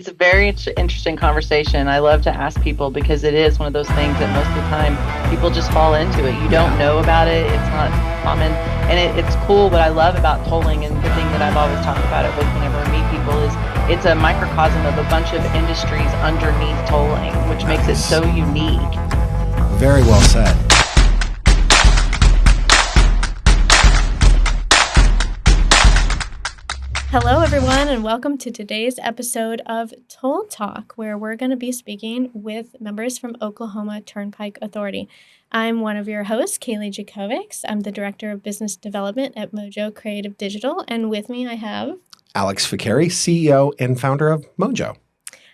It's a very interesting conversation. I love to ask people because it is one of those things that most of the time people just fall into it. You don't know about it. It's not common. And it's cool. What I love about tolling, and the thing that I've always talked about it with whenever I meet people, is it's a microcosm of a bunch of industries underneath tolling, which makes it so unique. Very well said. Hello, everyone, and welcome to today's episode of Toll Talk, where we're going to be speaking with members from Oklahoma Turnpike Authority. I'm one of your hosts, Kaylee Jakovics. I'm the Director of Business Development at Mojo Creative Digital, and with me I have... Alex Ficcari, CEO and founder of Mojo.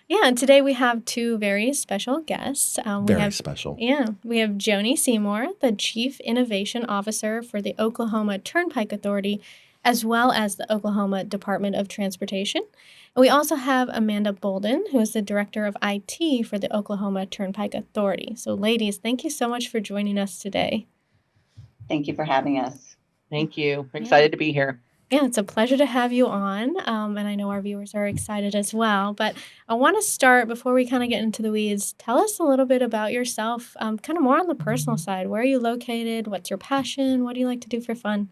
Yeah, and today we have two very special guests. Very special. Yeah, we have Joni Seymour, the Chief Innovation Officer for the Oklahoma Turnpike Authority, as well as the Oklahoma Department of Transportation. And we also have Amanda Bolden, who is the Director of IT for the Oklahoma Turnpike Authority. So ladies, thank you so much for joining us today. Thank you for having us. Thank you. We're excited to be here. Yeah, it's a pleasure to have you on, and I know our viewers are excited as well. But I want to start, before we kind of get into the weeds, tell us a little bit about yourself, kind of more on the personal side. Where are you located? What's your passion? What do you like to do for fun?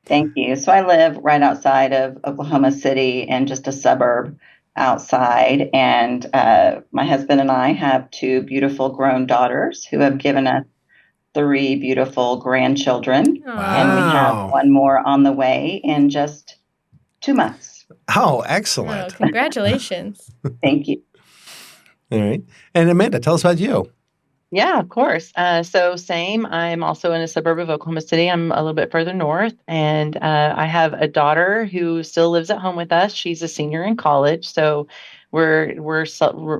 Thank you. So I live right outside of Oklahoma City and just a suburb outside. And my husband and I have two beautiful grown daughters who have given us three beautiful grandchildren. Wow. And we have one more on the way in just 2 months. Oh, excellent. Oh, congratulations. Thank you. All right. And Amanda, tell us about you. Yeah, of course. So same. I'm also in a suburb of Oklahoma City. I'm a little bit further north, and I have a daughter who still lives at home with us. She's a senior in college, so we're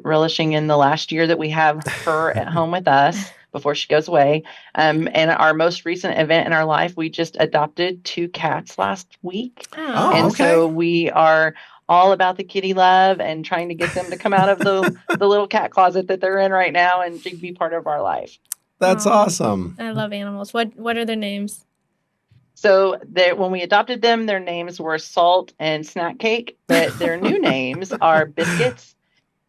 relishing in the last year that we have her at home with us before she goes away. And our most recent event in our life, we just adopted 2 cats last week. Oh, And okay. so we are all about the kitty love and trying to get them to come out of the little cat closet that they're in right now and be part of our life. That's awesome. I love animals. What are their names? So when we adopted them, their names were Salt and Snack Cake, but their new names are Biscuits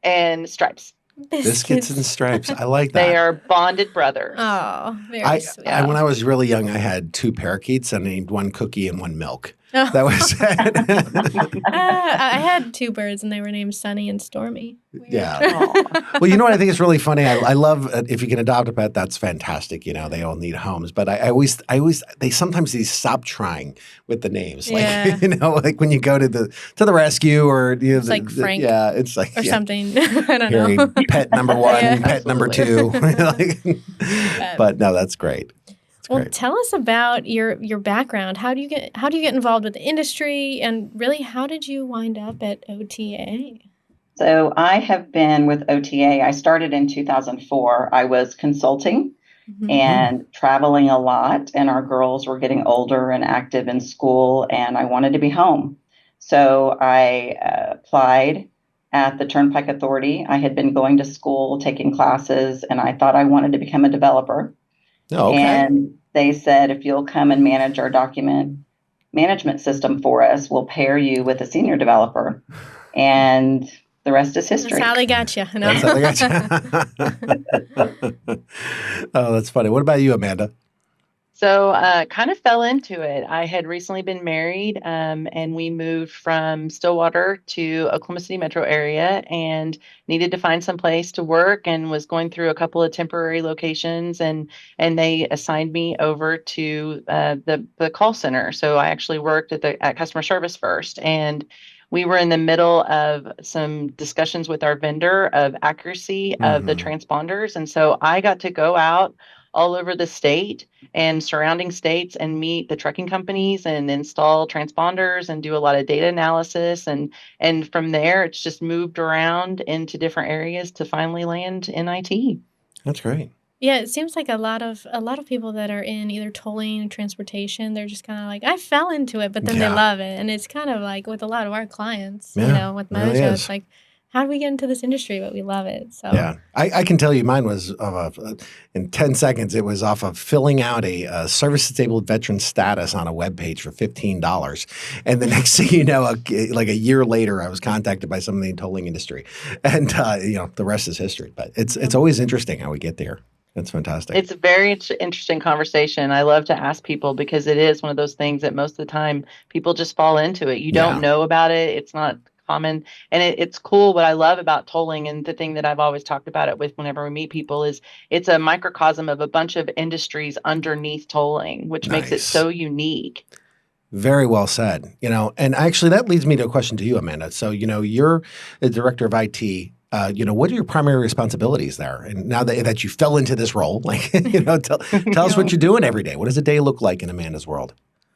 and Stripes. Biscuits and Stripes. I like that. They are bonded brothers. Oh, very sweet. When I was really young, I had 2 parakeets. I named one Cookie and one Milk. Oh. That was it. I had 2 birds, and they were named Sunny and Stormy. Weird. Yeah. Aw. Well, you know what I think is really funny? I love if you can adopt a pet, that's fantastic. You know, they all need homes. But I always they sometimes stop trying with the names. Like, Yeah. you know, like when you go to the rescue or you know, It's like Frank. Yeah, it's like Or something. I don't Harry, know. pet number 1, Yeah. pet number 2. But no, that's great. Well, tell us about your background. How do you get involved with the industry, and really, how did you wind up at OTA? So I have been with OTA. I started in 2004. I was consulting and traveling a lot, and our girls were getting older and active in school, and I wanted to be home. So I applied at the Turnpike Authority. I had been going to school, taking classes, and I thought I wanted to become a developer. Oh, okay. And they said, if you'll come and manage our document management system for us, we'll pair you with a senior developer. And the rest is history. That's how they got you. No? That's how they got you. Oh, that's funny. What about you, Amanda? So kind of fell into it. I had recently been married, and we moved from Stillwater to Oklahoma City metro area and needed to find some place to work, and was going through a couple of temporary locations, and they assigned me over to the call center. So I actually worked at customer service first, and we were in the middle of some discussions with our vendor of accuracy of the transponders. And so I got to go out all over the state and surrounding states and meet the trucking companies and install transponders and do a lot of data analysis. And from there, it's just moved around into different areas to finally land in IT. That's great. Yeah, it seems like a lot of people that are in either tolling or transportation, they're just kind of like, I fell into it, but then they Yeah. love it. And it's kind of like with a lot of our clients, Yeah, you know, with it really Mojo, is. it's like, how do we get into this industry? But we love it. So Yeah, I can tell you mine was in 10 seconds. It was off of filling out a service-disabled veteran status on a web page for $15. And the next thing you know, like a year later, I was contacted by somebody in the tolling industry. And, the rest is history. But it's always interesting how we get there. That's fantastic. It's a very interesting conversation. I love to ask people because it is one of those things that most of the time people just fall into it. You don't know about it. It's not common. And it's cool. What I love about tolling, and the thing that I've always talked about it with whenever we meet people, is it's a microcosm of a bunch of industries underneath tolling, which makes it so unique. Very well said. And actually that leads me to a question to you, Amanda. So, you're the director of IT. What are your primary responsibilities there? And now that you fell into this role, tell us what you're doing every day. What does a day look like in Amanda's world?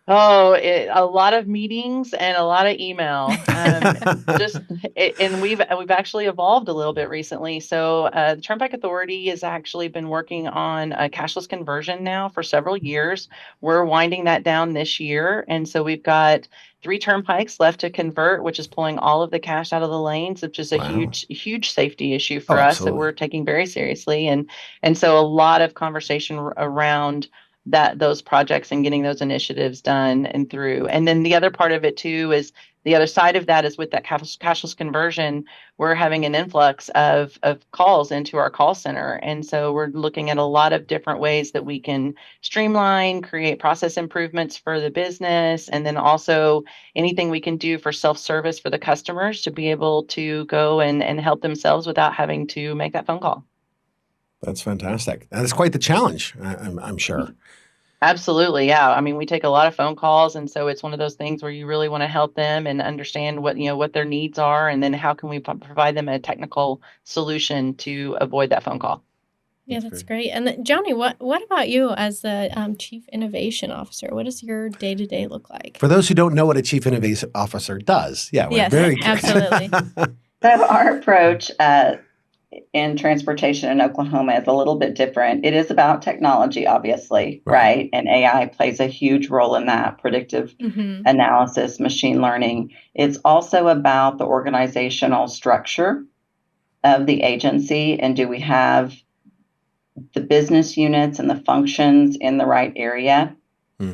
Oh, a lot of meetings and a lot of email. And we've actually evolved a little bit recently. So the Turnpike Authority has actually been working on a cashless conversion now for several years. We're winding that down this year, and so we've got 3 turnpikes left to convert, which is pulling all of the cash out of the lanes, which is a huge safety issue for us that we're taking very seriously. And so a lot of conversation around those projects and getting those initiatives done and through. And then the other part of it too is the other side of that is with that cashless conversion, we're having an influx of calls into our call center. And so we're looking at a lot of different ways that we can streamline, create process improvements for the business, and then also anything we can do for self-service for the customers to be able to go and help themselves without having to make that phone call. That's fantastic. That's quite the challenge, I'm sure. Absolutely. Yeah. I mean, we take a lot of phone calls. And so it's one of those things where you really want to help them and understand what their needs are. And then how can we provide them a technical solution to avoid that phone call? Yeah, that's great. And Joni, what about you as the Chief Innovation Officer? What does your day-to-day look like? For those who don't know what a Chief Innovation Officer does, we're very absolutely. So our approach in transportation in Oklahoma is a little bit different. It is about technology, obviously, right? And AI plays a huge role in that, predictive analysis, machine learning. It's also about the organizational structure of the agency, and do we have the business units and the functions in the right area?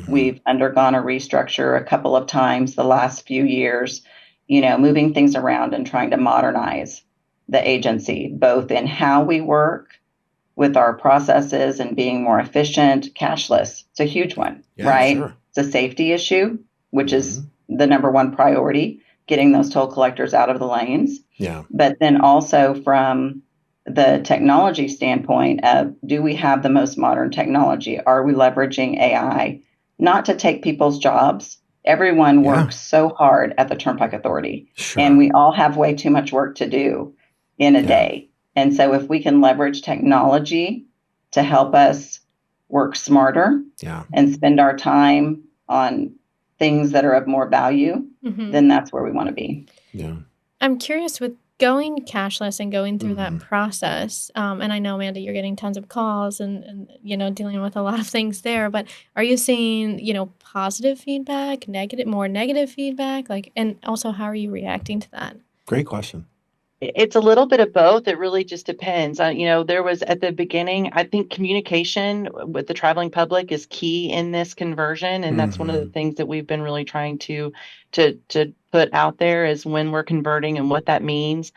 We've undergone a restructure a couple of times the last few years, moving things around and trying to modernize the agency, both in how we work with our processes and being more efficient. Cashless, it's a huge one, right? Sure. It's a safety issue, which is the number one priority, getting those toll collectors out of the lanes. Yeah. But then also from the technology standpoint of, do we have the most modern technology? Are we leveraging AI? Not to take people's jobs. Everyone works so hard at the Turnpike Authority, and we all have way too much work to do in a day. And so if we can leverage technology to help us work smarter and spend our time on things that are of more value, then that's where we want to be. Yeah. I'm curious, with going cashless and going through that process, and I know, Amanda, you're getting tons of calls and dealing with a lot of things there, but are you seeing, positive feedback, more negative feedback? And also, how are you reacting to that? Great question. It's a little bit of both. It really just depends. There was at the beginning, I think communication with the traveling public is key in this conversion. And that's one of the things that we've been really trying to put out there is when we're converting and what that means.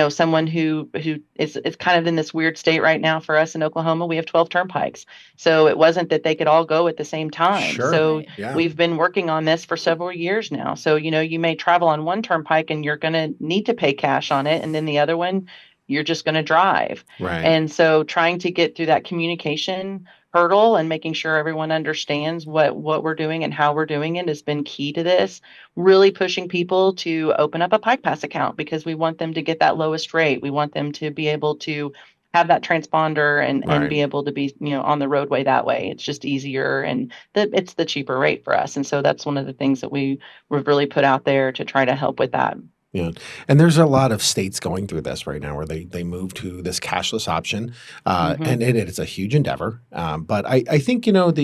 Someone who is kind of in this weird state right now for us in Oklahoma, we have 12 turnpikes. So it wasn't that they could all go at the same time. Sure. So we've been working on this for several years now. So, you may travel on one turnpike and you're going to need to pay cash on it. And then the other one, you're just going to drive. Right. And so trying to get through that communication hurdle and making sure everyone understands what we're doing and how we're doing it has been key to this. Really pushing people to open up a Pike Pass account because we want them to get that lowest rate. We want them to be able to have that transponder and be able to be, on the roadway that way. It's just easier and it's the cheaper rate for us. And so that's one of the things that we've really put out there to try to help with that. Yeah. And there's a lot of states going through this right now where they move to this cashless option. Hmm. And it's a huge endeavor. But I think, any of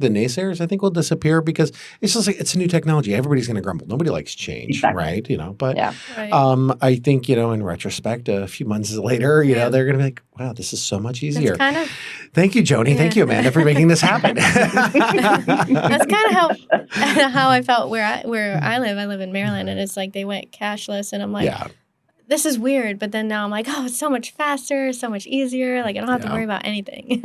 the naysayers, I think will disappear because it's just like, it's a new technology. Everybody's going to grumble. Nobody likes change, Exactly. right? But Yeah. Right. I think, in retrospect, a few months later, Yeah. they're going to be like, wow, this is so much That's easier. kind of Thank you, Joni. Thank you, Amanda, for making this happen. that's kind of how I felt where I live. I live in Maryland, and it's like they went cashless, and I'm like, Yeah. this is weird. But then now I'm like, oh, it's so much faster, so much easier. Like I don't have to Yeah. worry about anything.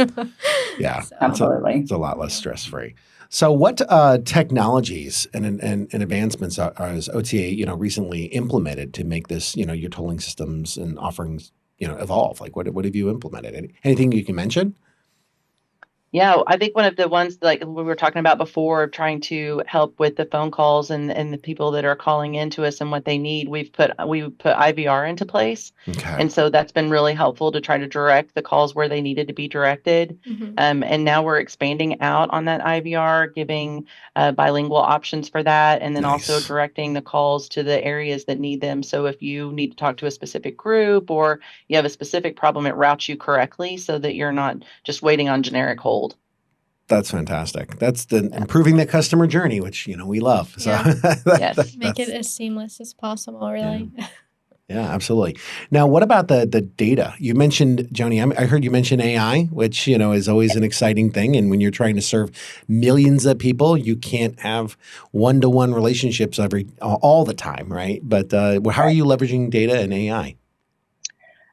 Yeah. So, Absolutely. It's a lot less stress-free. So what technologies and advancements has OTA, recently implemented to make this, your tolling systems and offerings, evolve? Like what have you implemented? Anything you can mention? Yeah, I think one of the ones like we were talking about before, trying to help with the phone calls and the people that are calling into us and what they need, we put IVR into place, Okay. and so that's been really helpful to try to direct the calls where they needed to be directed. mhm. And now we're expanding out on that IVR, giving bilingual options for that, and then also Nice. directing the calls to the areas that need them. So if you need to talk to a specific group or you have a specific problem, it routes you correctly so that you're not just waiting on generic hold. That's fantastic. That's the Yeah. improving the customer journey, which, we love. So Yeah. Yes. Make it that's- as seamless as possible. Really. Yeah, absolutely. Now, what about the data? You mentioned, Joni, I heard you mention AI, which, is always an exciting thing. And when you're trying to serve millions of people, you can't have one-to-one relationships all the time, right? But how are you leveraging data and AI?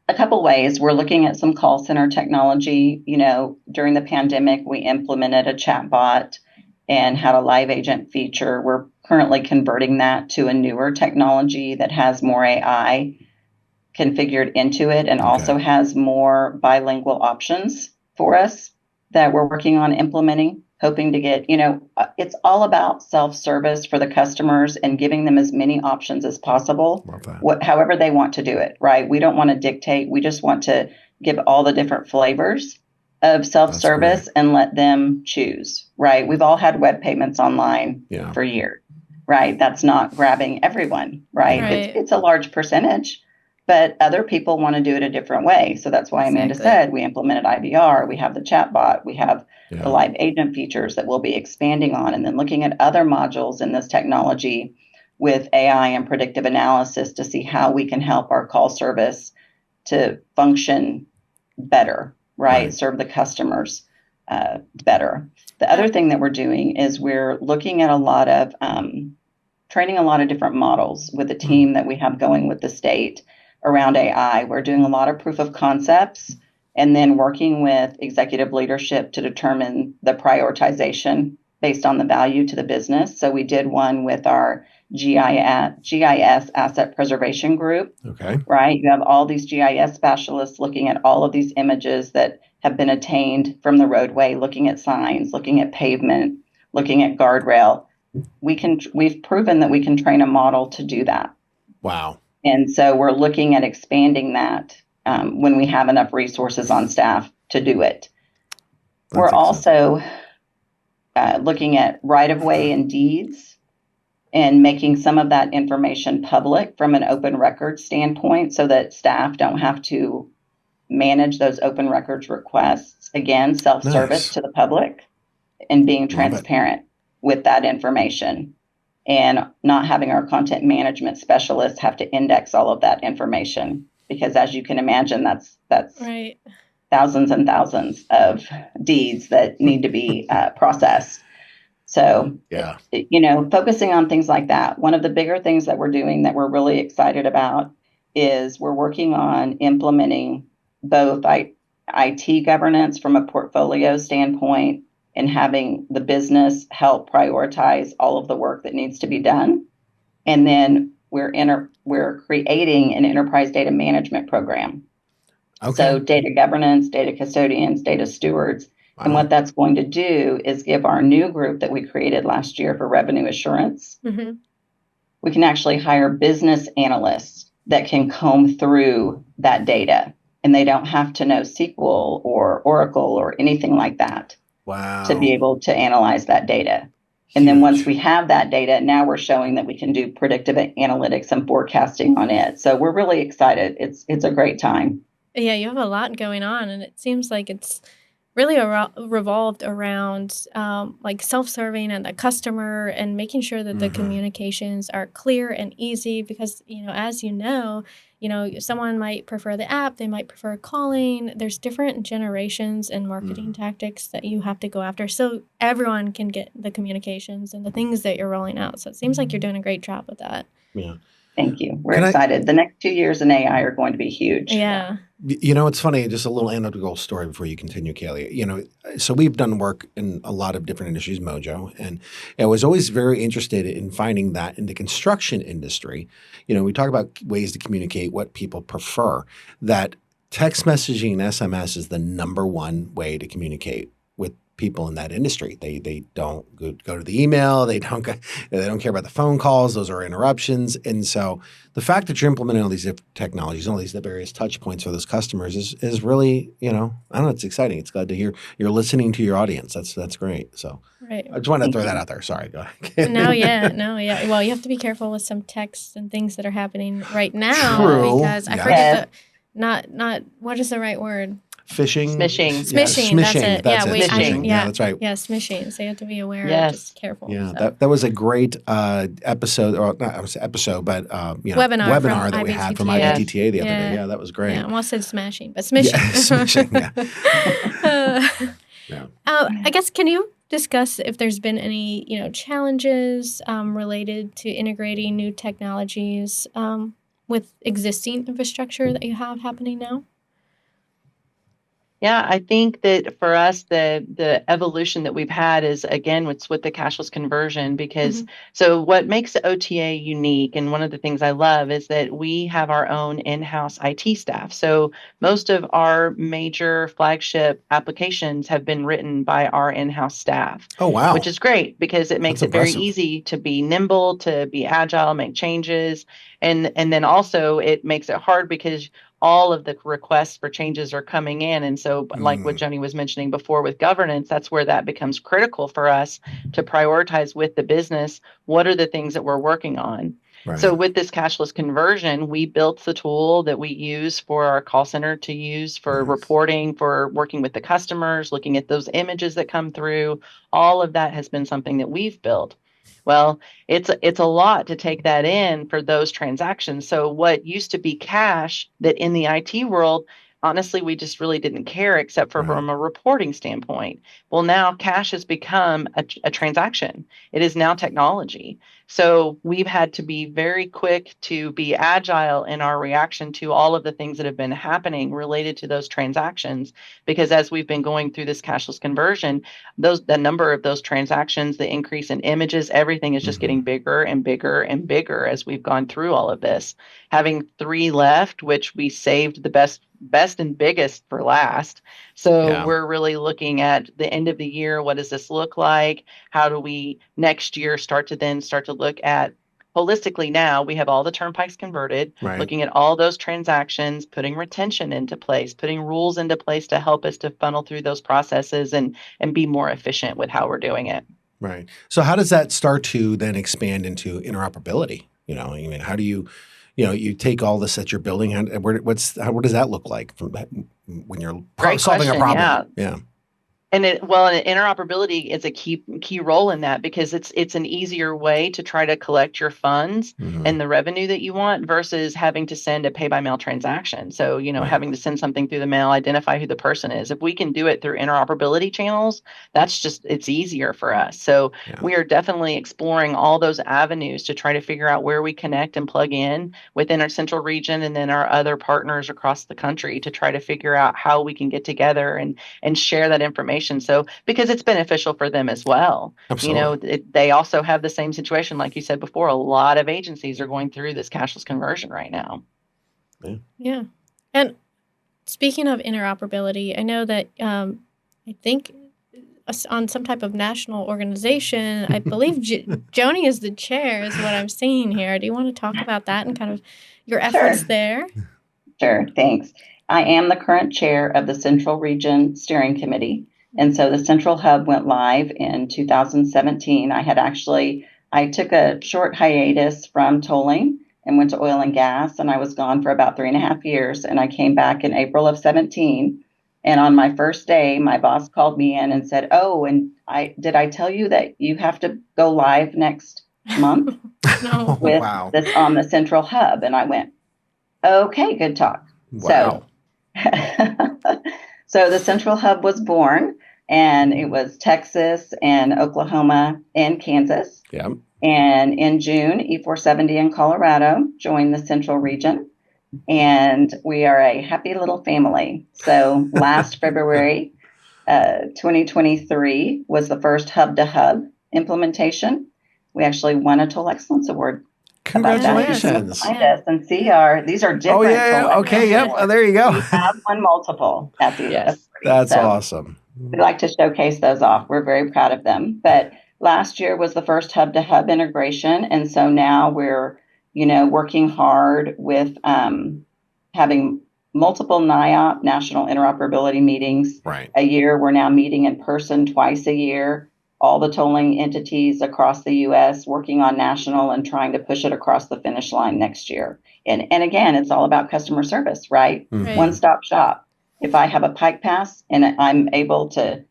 A couple ways. We're looking at some call center technology. During the pandemic, we implemented a chatbot and had a live agent feature. We're currently converting that to a newer technology that has more AI configured into it and also Okay. has more bilingual options for us that we're working on implementing, hoping to get, it's all about self-service for the customers and giving them as many options as possible, Love that. however they want to do it, right? We don't want to dictate. We just want to give all the different flavors of self-service and let them choose, right? We've all had web payments online Yeah. for years, right? That's not grabbing everyone, right? Right. It's a large percentage, but other people want to do it a different way. So that's why Amanda Exactly. said we implemented IVR, we have the chatbot, we have the Yeah. live agent features that we'll be expanding on, and then looking at other modules in this technology with AI and predictive analysis to see how we can help our call service to function better, right? Serve the customers better. The other thing that we're doing is we're looking at a lot of training a lot of different models with the team that we have going with the state around AI. We're doing a lot of proof of concepts and then working with executive leadership to determine the prioritization based on the value to the business. So we did one with our GIS asset preservation group, Okay. right? You have all these GIS specialists looking at all of these images that have been attained from the roadway, looking at signs, looking at pavement, looking at guardrail. We've proven that we can train a model to do that. Wow. And so we're looking at expanding that when we have enough resources on staff to do it. We're also looking at right-of-way and deeds and making some of that information public from an open record standpoint so that staff don't have to manage those open records requests. Again, self-service Nice. to the public and being Love it. transparent with that information and not having our content management specialists have to index all of that information because as you can imagine, that's Right. thousands and thousands of deeds that need to be processed. So, Yeah. focusing on things like that. One of the bigger things that we're doing that we're really excited about is we're working on implementing both IT governance from a portfolio standpoint and having the business help prioritize all of the work that needs to be done. And then we're creating an enterprise data management program. Okay. So data governance, data custodians, data stewards. Wow. And what that's going to do is give our new group that we created last year for revenue assurance, Mm-hmm. we can actually hire business analysts that can comb through that data. And they don't have to know SQL or Oracle or anything like that Wow. to be able to analyze that data. And then once Huge. we have that data, now we're showing that we can do predictive analytics and forecasting on it. So we're really excited. It's a great time. Yeah, you have a lot going on, and it seems like it's really revolved around like self-serving and the customer and making sure that the communications are clear and easy because, as someone might prefer the app, they might prefer calling. There's different generations and marketing tactics that you have to go after so everyone can get the communications and the things that you're rolling out. So it seems like you're doing a great job with that. Yeah. Thank you. We're excited. The next 2 years in AI are going to be huge. Yeah. It's funny, just a little anecdotal story before you continue, Kaylee. So we've done work in a lot of different industries, Mojo, and I was always very interested in finding that in the construction industry. We talk about ways to communicate what people prefer, that text messaging, SMS is the number one way to communicate with people in that industry. They don't go to the email. They don't care about the phone calls. Those are interruptions. And so the fact that you're implementing all these different technologies, all these various touch points for those customers is really, I don't know, it's exciting. It's glad to hear you're listening to your audience. That's great. So right. I just wanted to throw that out there. Sorry. Go ahead. No, yeah. Well, you have to be careful with some texts and things that are happening right now. True. Because I forget not what is the right word? Phishing. Smishing. Smishing. That's it. Smishing. Yeah, that's right. Yeah, smishing. So you have to be aware. Yes. Just careful. Yeah, so. that was a great episode, or not episode, but webinar that we had from IBTTA the other day. Yeah, that was great. Yeah, I almost said smashing, but smishing. Yeah, smishing. Yeah. I guess can you discuss if there's been any challenges related to integrating new technologies with existing infrastructure that you have happening now? Yeah, I think that for us, the evolution that we've had is, again, it's with the cashless conversion, because so what makes the OTA unique, and one of the things I love, is that we have our own in-house IT staff. So most of our major flagship applications have been written by our in-house staff. Oh, wow. Which is great because it makes That's it very impressive. easy to be nimble, to be agile, make changes. And then also it makes it hard because all of the requests for changes are coming in. And so like what Joni was mentioning before with governance, that's where that becomes critical for us to prioritize with the business. What are the things that we're working on? Right. So with this cashless conversion, we built the tool that we use for our call center to use for reporting, for working with the customers, looking at those images that come through. All of that has been something that we've built. Well, it's a lot to take that in for those transactions. So what used to be cash that in the IT world, honestly, we just really didn't care except for from a reporting standpoint. Well, now cash has become a transaction. It is now technology. So we've had to be very quick to be agile in our reaction to all of the things that have been happening related to those transactions. Because as we've been going through this cashless conversion, the number of those transactions, the increase in images, everything is just getting bigger and bigger and bigger as we've gone through all of this. Having 3 left, which we saved the best and biggest for last. So we're really looking at the end of the year. What does this look like? How do we next year start to look at holistically? Now we have all the turnpikes converted, looking at all those transactions, putting retention into place, putting rules into place to help us to funnel through those processes and be more efficient with how we're doing it. Right. So how does that start to then expand into interoperability? How do you take all this that you're building, and what does that look like when you're solving a problem? Yeah. And interoperability is a key role in that, because it's an easier way to try to collect your funds and the revenue that you want versus having to send a pay-by-mail transaction. So, having to send something through the mail, identify who the person is. If we can do it through interoperability channels, it's easier for us. So we are definitely exploring all those avenues to try to figure out where we connect and plug in within our central region and then our other partners across the country to try to figure out how we can get together and share that information. So because it's beneficial for them as well. Absolutely. They also have the same situation, like you said before. A lot of agencies are going through this cashless conversion right now. Yeah. And speaking of interoperability, I know that I think on some type of national organization, I believe Joni is the chair, is what I'm seeing here. Do you want to talk about that and kind of your efforts there? Sure. Thanks. I am the current chair of the Central Region Steering Committee. And so the central hub went live in 2017. I took a short hiatus from tolling and went to oil and gas, and I was gone for about 3.5 years. And I came back in April of 17. And on my first day, my boss called me in and said, "Oh, and did I tell you that you have to go live next month No. with Wow. this on the central hub?" And I went, "Okay, good talk." Wow. So the central hub was born, and it was Texas and Oklahoma and Kansas. Yeah. And in June, E470 in Colorado joined the central region. And we are a happy little family. So last February, 2023 was the first hub to hub implementation. We actually won a Toll Excellence Award. Congratulations. And these are different. Oh, yeah. Okay. Yep. Oh, there you go. We have won multiple at the Yes. authority. That's So awesome. we like to showcase those off. We're very proud of them. But last year was the first hub to hub integration. And so now we're, working hard with having multiple NIOP, National Interoperability meetings Right. a year. We're now meeting in person twice a year. All the tolling entities across the U.S. working on national and trying to push it across the finish line next year. And again, it's all about customer service, right? Mhm. One-stop shop. If I have a Pike Pass and I'm able to,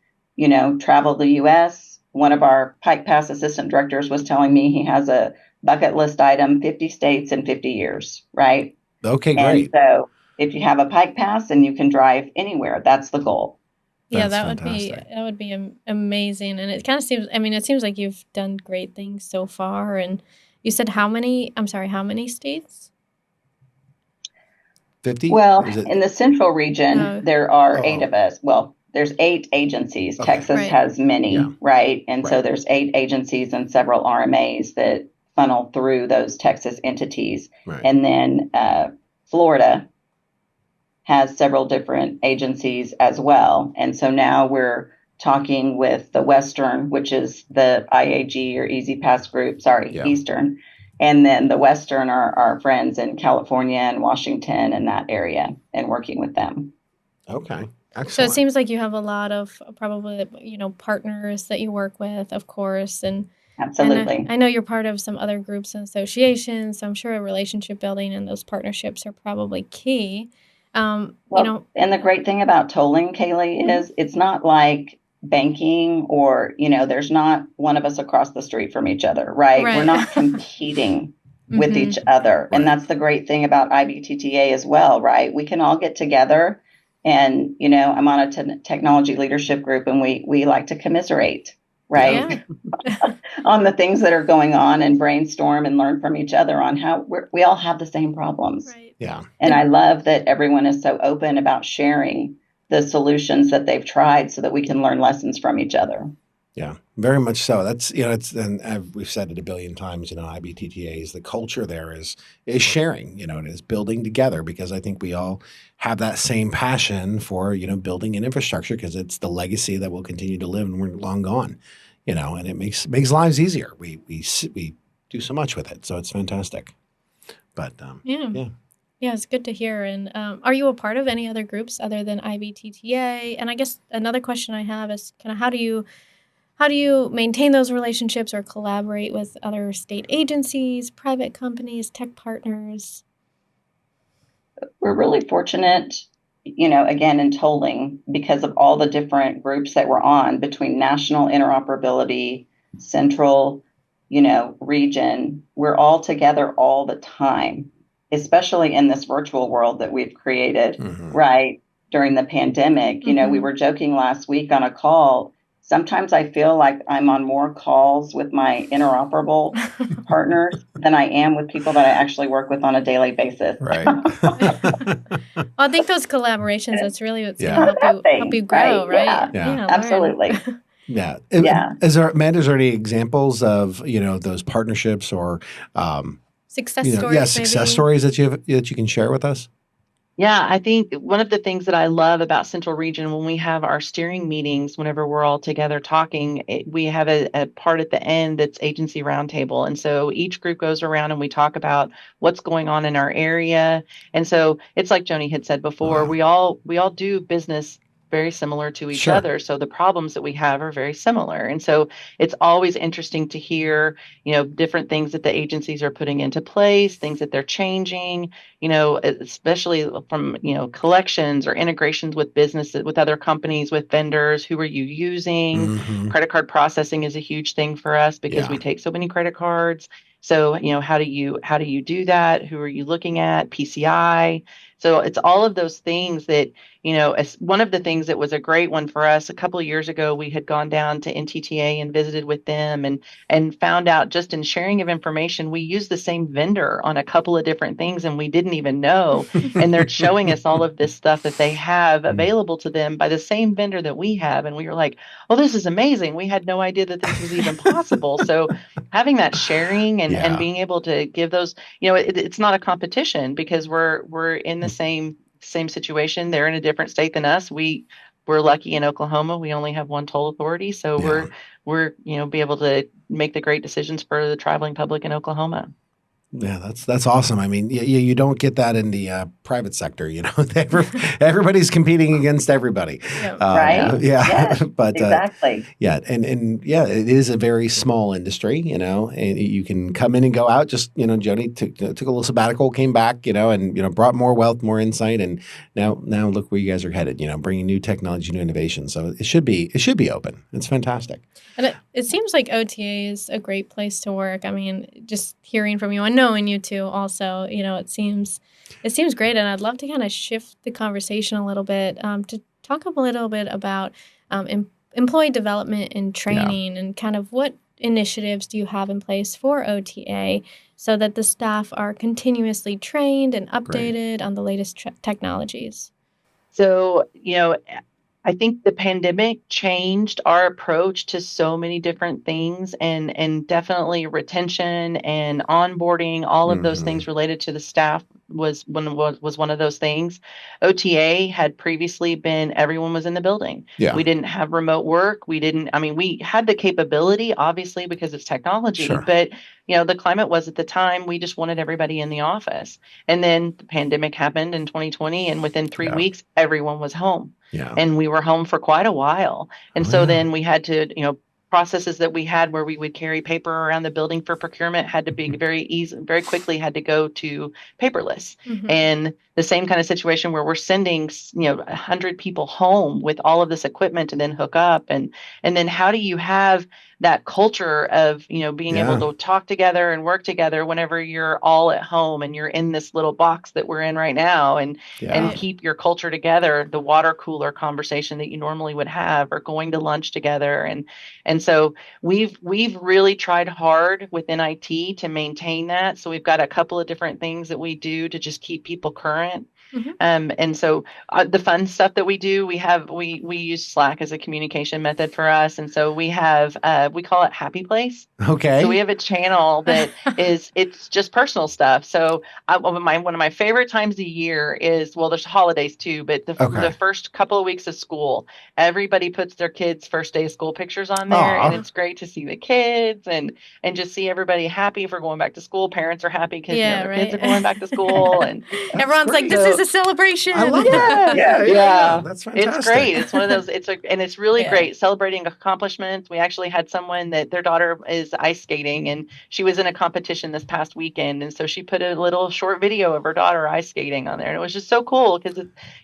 travel the U.S., one of our Pike Pass assistant directors was telling me he has a bucket list item, 50 states in 50 years, right? Okay, And great. so if you have a Pike Pass and you can drive anywhere, that's the goal. Yeah, That's that would be amazing. And it kind of seems, it seems like you've done great things so far. And you said how many states? 50? Well, Is it? in the central region, there are 8 of us. Well, there's 8 agencies. Okay. Texas Right. has many, Yeah. right? And so Right. there's 8 agencies and several RMAs that funnel through those Texas entities. Right. And then Florida has several different agencies as well. And so now we're talking with the Western, which is the IAG or Easy Pass group, Yeah. Eastern. And then the Western are our friends in California and Washington and that area, and working with them. Okay. So Excellent. it seems like you have a lot of probably, partners that you work with, of course. And Absolutely. I know you're part of some other groups and associations, so I'm sure relationship building and those partnerships are probably key. And the great thing about tolling, Kaylee, is it's not like banking or, there's not one of us across the street from each other, right? Right. We're not competing with each other. Right. And that's the great thing about IBTTA as well, right? We can all get together and, I'm on a technology leadership group and we like to commiserate, right? Yeah. On the things that are going on and brainstorm and learn from each other on how we all have the same problems. Right. Yeah. And I love that everyone is so open about sharing the solutions that they've tried so that we can learn lessons from each other. Yeah, very much so. That's, we've said it a billion times, IBTTAs, the culture there is sharing, it is building together, because I think we all have that same passion for, building an infrastructure, because it's the legacy that will continue to live when we're long gone, and it makes lives easier. We do so much with it. So it's fantastic. But yeah. Yeah, it's good to hear. And are you a part of any other groups other than IBTTA? And I guess another question I have is kind of how do you maintain those relationships or collaborate with other state agencies, private companies, tech partners? We're really fortunate, again, in tolling because of all the different groups that we're on between national interoperability, central, region. We're all together all the time, especially in this virtual world that we've created, right, during the pandemic. We were joking last week on a call. Sometimes I feel like I'm on more calls with my interoperable partners than I am with people that I actually work with on a daily basis. Right. Well, I think those collaborations, that's really what's going to help you grow, right? Yeah, absolutely. Yeah. Yeah. Amanda, is there any examples of, those partnerships or success stories? Success stories that you can share with us? Yeah, I think one of the things that I love about Central Region, when we have our steering meetings, whenever we're all together talking, we have a part at the end that's agency roundtable. And so each group goes around and we talk about what's going on in our area. And so it's like Joni had said before, we all do business very similar to each Sure. other. So the problems that we have are very similar. And so it's always interesting to hear, different things that the agencies are putting into place, things that they're changing, especially from, collections or integrations with businesses, with other companies, with vendors. Who are you using? Mm-hmm. Credit card processing is a huge thing for us because Yeah. we take so many credit cards. So, how do you do that? Who are you looking at? PCI. So it's all of those things that, as one of the things that was a great one for us a couple of years ago, we had gone down to NTTA and visited with them and found out just in sharing of information, we use the same vendor on a couple of different things and we didn't even know. And they're showing us all of this stuff that they have available to them by the same vendor that we have. And we were like, oh, this is amazing. We had no idea that this was even possible. So having that sharing and Yeah. being able to give those, it's not a competition because we're in the same situation. They're in a different state than us. We're lucky in Oklahoma. We only have one toll authority, so Yeah. we're be able to make the great decisions for the traveling public in Oklahoma. Yeah, that's awesome. I mean, you don't get that in the private sector. Everybody's competing against everybody. Yeah. Right? Yeah. Yes, But exactly. yeah, and yeah, it is a very small industry. And you can come in and go out. Just Joni took a little sabbatical, came back. And brought more wealth, more insight, and now look where you guys are headed. Bringing new technology, new innovation. So it should be open. It's fantastic. And it seems like OTA is a great place to work. I mean, just hearing from you and knowing you two also, it seems great. And I'd love to kind of shift the conversation a little bit to talk a little bit about employee development and training and kind of what initiatives do you have in place for OTA so that the staff are continuously trained and updated on the latest technologies? So, I think the pandemic changed our approach to so many different things and definitely retention and onboarding, all of those Mm-hmm. things related to the staff was one of those things. OTA had previously been everyone was in the building. Yeah. We didn't have remote work. We had the capability, obviously, because it's technology, Sure. but the climate was at the time, we just wanted everybody in the office. And then the pandemic happened in 2020, and within 3 weeks, everyone was home. Yeah. And we were home for quite a while. And so then we had to, processes that we had where we would carry paper around the building for procurement had to be very quickly had to go to paperless. Mm-hmm. And the same kind of situation where we're sending, 100 people home with all of this equipment to then hook up. And then how do you have that culture of, being able to talk together and work together whenever you're all at home and you're in this little box that we're in right now and keep your culture together, the water cooler conversation that you normally would have or going to lunch together. And so we've really tried hard within IT to maintain that. So we've got a couple of different things that we do to just keep people current. Mm-hmm. And so the fun stuff that we do, we use Slack as a communication method for us. And so we have, we call it Happy Place. Okay. So we have a channel that it's just personal stuff. So one of my favorite times a year is, well, there's holidays too, but the first couple of weeks of school, everybody puts their kids' first day of school pictures on there. Aww. And it's great to see the kids and just see everybody happy for going back to school. Parents are happy because their kids are going back to school. And everyone's like, this is a celebration. I love that. Yeah. That's fantastic. It's great. It's one of those, and it's really great celebrating accomplishments. We actually had someone that their daughter is ice skating and she was in a competition this past weekend. And so she put a little short video of her daughter ice skating on there. And it was just so cool because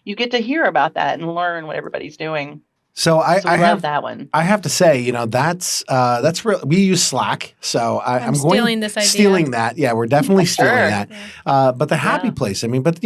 you get to hear about that and learn what everybody's doing. So I love that one. I have to say, that's real. We use Slack, so I'm stealing this idea. Stealing that. Yeah, we're definitely stealing that. But the Happy Place, I mean, but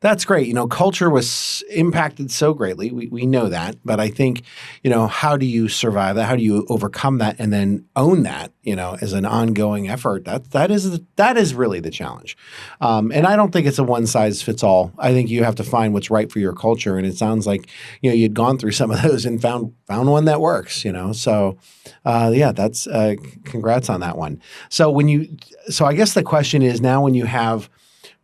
that's great. Culture was impacted so greatly. We know that. But I think, how do you survive that? How do you overcome that and then own that, as an ongoing effort? That is really the challenge. And I don't think it's a one size fits all. I think you have to find what's right for your culture. And it sounds like, you'd gone through some of those and found one that works, So, that's congrats on that one. So I guess the question is now when you have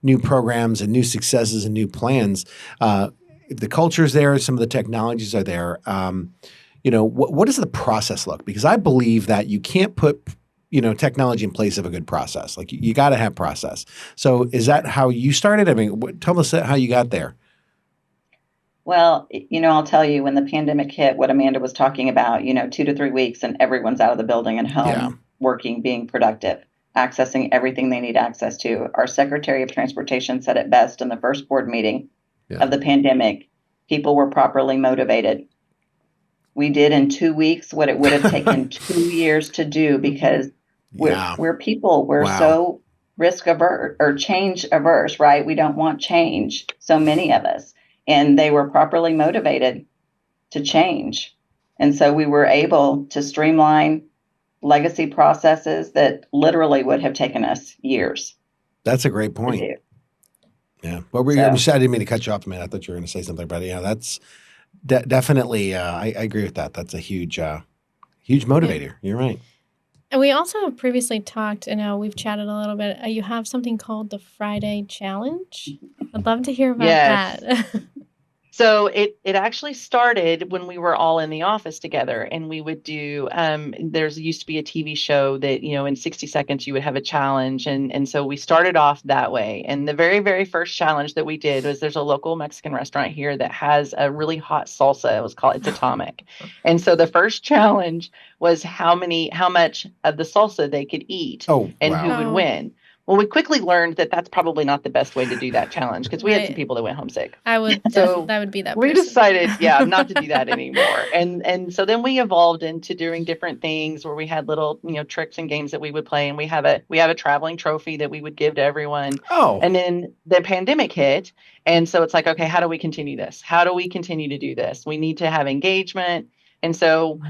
new programs and new successes and new plans, the culture's there, some of the technologies are there. What does the process look? Because I believe that you can't put, technology in place of a good process. Like you got to have process. So is that how you started? I mean, tell us how you got there. Well, I'll tell you when the pandemic hit, what Amanda was talking about, 2 to 3 weeks and everyone's out of the building and Yeah. home working, being productive, accessing everything they need access to. Our Secretary of Transportation said it best in the first board meeting of the pandemic. People were properly motivated. We did in 2 weeks what it would have taken 2 years to do because we're people. We're so risk averse or change averse, right? We don't want change. So many of us. And they were properly motivated to change. And so we were able to streamline legacy processes that literally would have taken us years. That's a great point. Yeah. Well, I'm sorry, I didn't mean to cut you off, man. I thought you were going to say something, but that's definitely, I agree with that. That's a huge motivator. Yeah. You're right. And we also have previously talked, and we've chatted a little bit. You have something called the Friday Challenge. I'd love to hear about that. So it actually started when we were all in the office together, and we would do, there's used to be a TV show that, in 60 seconds you would have a challenge. And so we started off that way. And the very, very first challenge that we did was there's a local Mexican restaurant here that has a really hot salsa. It's Atomic. And so the first challenge was how much of the salsa they could eat who would win. Well, we quickly learned that that's probably not the best way to do that challenge because we had some people that went homesick. That would be that. We decided, not to do that anymore. And so then we evolved into doing different things where we had little, tricks and games that we would play. And we have a traveling trophy that we would give to everyone. Oh. And then the pandemic hit. And so it's like, okay, how do we continue this? How do we continue to do this? We need to have engagement. And so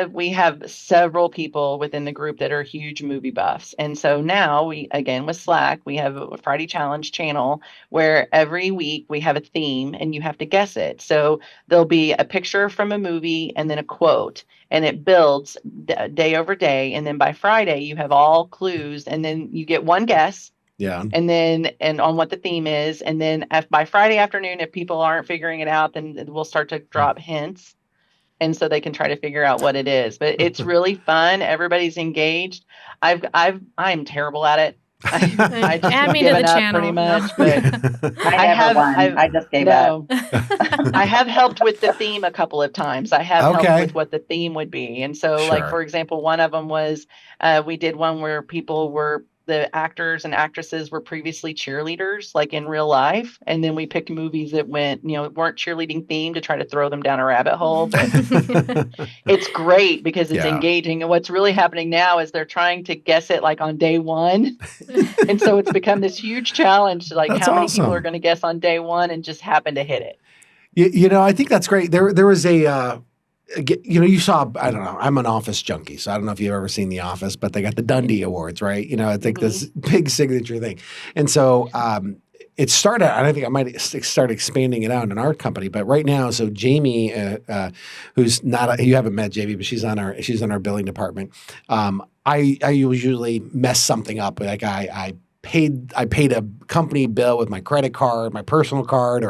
we have several people within the group that are huge movie buffs. And so now with Slack, we have a Friday Challenge channel where every week we have a theme and you have to guess it. So there'll be a picture from a movie and then a quote, and it builds day over day. And then by Friday, you have all clues, and then you get one guess. Yeah. And on what the theme is. And then by Friday afternoon, if people aren't figuring it out, then we'll start to drop hints. And so they can try to figure out what it is. But it's really fun. Everybody's engaged. I'm terrible at it. I just add me to the channel pretty much. But I just gave up. I have helped with the theme a couple of times. I have helped with what the theme would be. And so, like, for example, one of them was we did one where the actors and actresses were previously cheerleaders, like in real life. And then we picked movies that weren't cheerleading themed to try to throw them down a rabbit hole. But it's great because it's engaging. And what's really happening now is they're trying to guess it like on day one. And so it's become this huge challenge to how many people are going to guess on day one and just happen to hit it. I think that's great. There was you saw, I don't know, I'm an Office junkie, so I don't know if you've ever seen The Office, but they got the Dundee Awards, right? It's like this big signature thing. And so it started, and I think I might start expanding it out in our company, but right now, so Jamie, who's not, you haven't met Jamie, but she's on our billing department. I usually mess something up. Like I paid a company bill with my credit card, my personal card,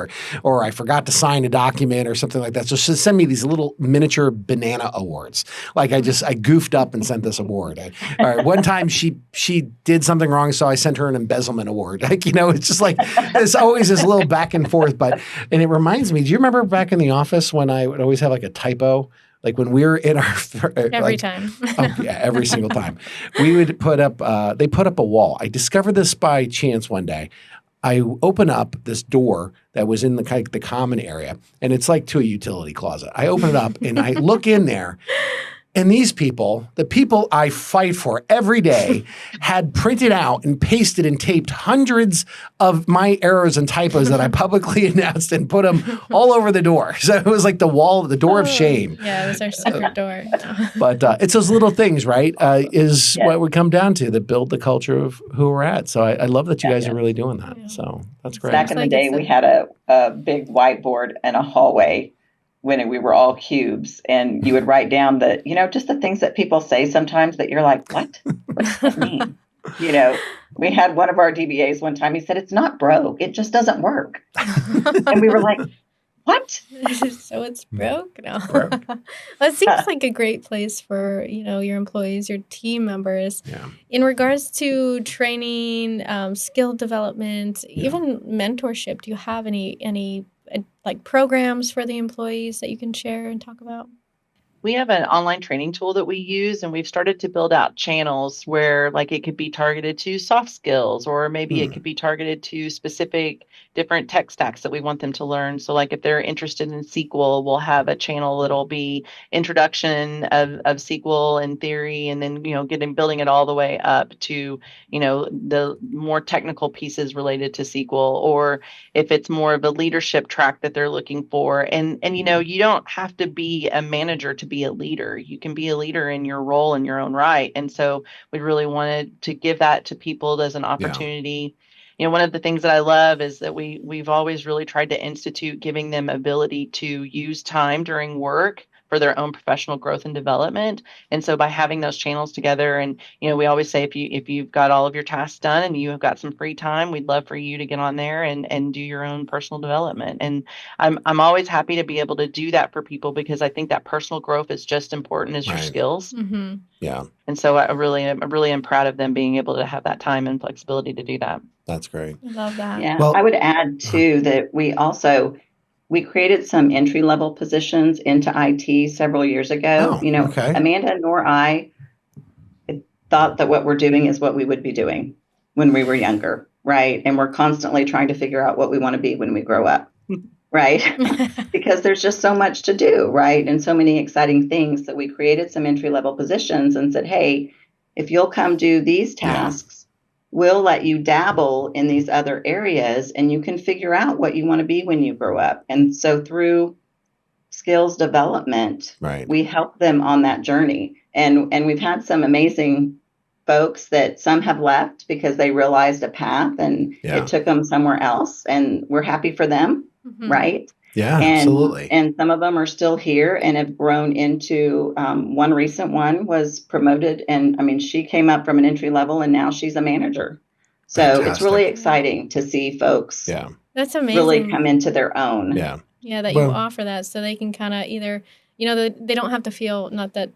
or I forgot to sign a document or something like that. So she'll send me these little miniature banana awards. Like I goofed up and sent this award. One time she did something wrong, so I sent her an embezzlement award. It's just like there's always this little back and forth. And it reminds me, do you remember back in the office when I would always have like a typo? Like when we were in our every time. Every single time. We would they put up a wall. I discovered this by chance one day. I open up this door that was in the common area, and it's like to a utility closet. I open it up and I look in there. And these people, the people I fight for every day, had printed out and pasted and taped hundreds of my errors and typos that I publicly announced and put them all over the door. So it was like the door of shame. Yeah, it was our secret door. But it's those little things, right, what we come down to that build the culture of who we're at. So I love that you guys are really doing that. Yeah. So that's great. Back in the day, we had a big whiteboard in a hallway when we were all cubes, and you would write down just the things that people say sometimes that you're like, what does that mean? We had one of our DBAs one time, he said, it's not broke, it just doesn't work. And we were like, what? So it's broke? No. Broke. Well, it seems like a great place for, your employees, your team members. Yeah. In regards to training, skill development, even mentorship, do you have any like programs for the employees that you can share and talk about? We have an online training tool that we use, and we've started to build out channels where like it could be targeted to soft skills, or maybe it could be targeted to specific different tech stacks that we want them to learn. So like if they're interested in SQL, we'll have a channel that'll be introduction of SQL and theory, and then, building it all the way up to, the more technical pieces related to SQL, or if it's more of a leadership track that they're looking for. And you don't have to be a manager to be a leader. You can be a leader in your role in your own right. And so we really wanted to give that to people as an opportunity. One of the things that I love is that we've always really tried to institute giving them ability to use time during work for their own professional growth and development. And so by having those channels together, and we always say if you've got all of your tasks done and you have got some free time, we'd love for you to get on there and do your own personal development. And I'm always happy to be able to do that for people, because I think that personal growth is just important as your skills. Mm-hmm. Yeah. And so I really am proud of them being able to have that time and flexibility to do that. That's great. I love that. Yeah. Well, I would add too that we created some entry-level positions into IT several years ago. Okay. Amanda nor I thought that what we're doing is what we would be doing when we were younger, right? And we're constantly trying to figure out what we want to be when we grow up, right? Because there's just so much to do, right? And so many exciting things that we created some entry-level positions and said, hey, if you'll come do these tasks, we'll let you dabble in these other areas and you can figure out what you want to be when you grow up. And so through skills development, we help them on that journey. And we've had some amazing folks that some have left because they realized a path and it took them somewhere else. And we're happy for them, right? Yeah, absolutely. And some of them are still here and have grown into, one recent one was promoted. And I mean, she came up from an entry level and now she's a manager. So Fantastic. It's really exciting to see folks that's amazing. Really come into their own. Yeah, that you offer that so they can kind of either, they don't have to feel, not that,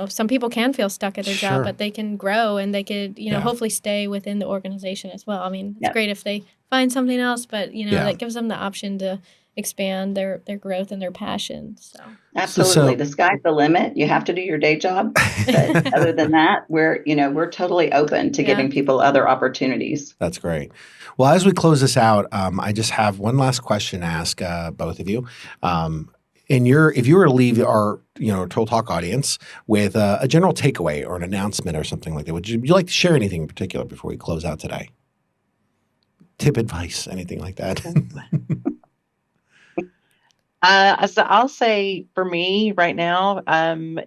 some people can feel stuck at their job, but they can grow and they could, hopefully stay within the organization as well. I mean, it's great if they find something else, but, that gives them the option to expand their growth and their passion. So absolutely, the sky's the limit. You have to do your day job, but other than that, we're totally open to giving people other opportunities. That's great. Well, as we close this out, I just have one last question to ask both of you. If you were to leave our Total Talk audience with a general takeaway or an announcement or something like that, would you like to share anything in particular before we close out today? Tip, advice, anything like that? So I'll say for me right now,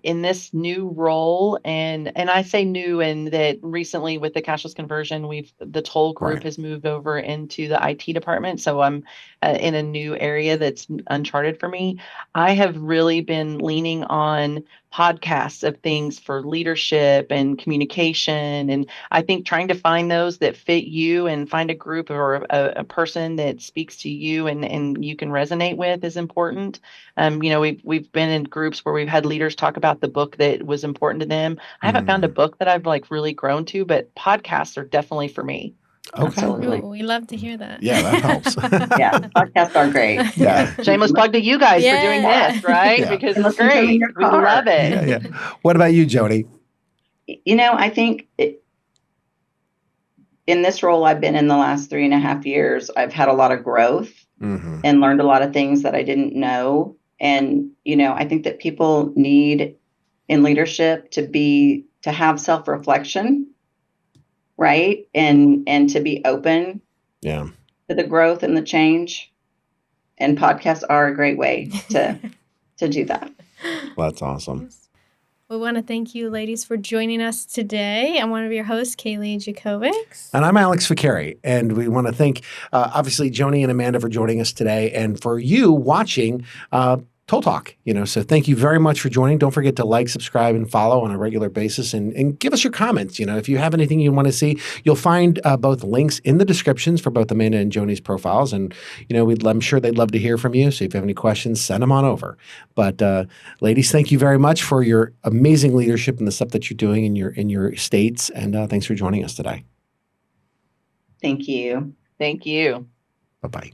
in this new role, and I say new in that recently with the cashless conversion, the toll group has moved over into the IT department. So I'm in a new area that's uncharted for me. I have really been leaning on podcasts of things for leadership and communication. And I think trying to find those that fit you and find a group or a person that speaks to you and you can resonate with is important. We've been in groups where we've had leaders talk about the book that was important to them. I haven't found a book that I've really grown to, but podcasts are definitely for me. Okay. Absolutely. Ooh, we love to hear that. Yeah, that helps. Podcasts are great. Yeah. Shameless plug to you guys for doing this, right? Yeah. Because it's great. We love it. Yeah. What about you, Joni? I think in this role I've been in the last 3.5 years, I've had a lot of growth and learned a lot of things that I didn't know. And, I think that people need in leadership to have self-reflection, right? And to be open to the growth and the change. And podcasts are a great way to do that. That's awesome. We want to thank you, ladies, for joining us today. I'm one of your hosts, Kaylee Jakovics. And I'm Alex Ficcari. And we want to thank, obviously, Joni and Amanda for joining us today. And for you watching Total Talk, so thank you very much for joining. Don't forget to like, subscribe, and follow on a regular basis and give us your comments. If you have anything you want to see, you'll find both links in the descriptions for both Amanda and Joni's profiles. And, I'm sure they'd love to hear from you. So if you have any questions, send them on over. But ladies, thank you very much for your amazing leadership and the stuff that you're doing in your states. And thanks for joining us today. Thank you. Thank you. Bye-bye.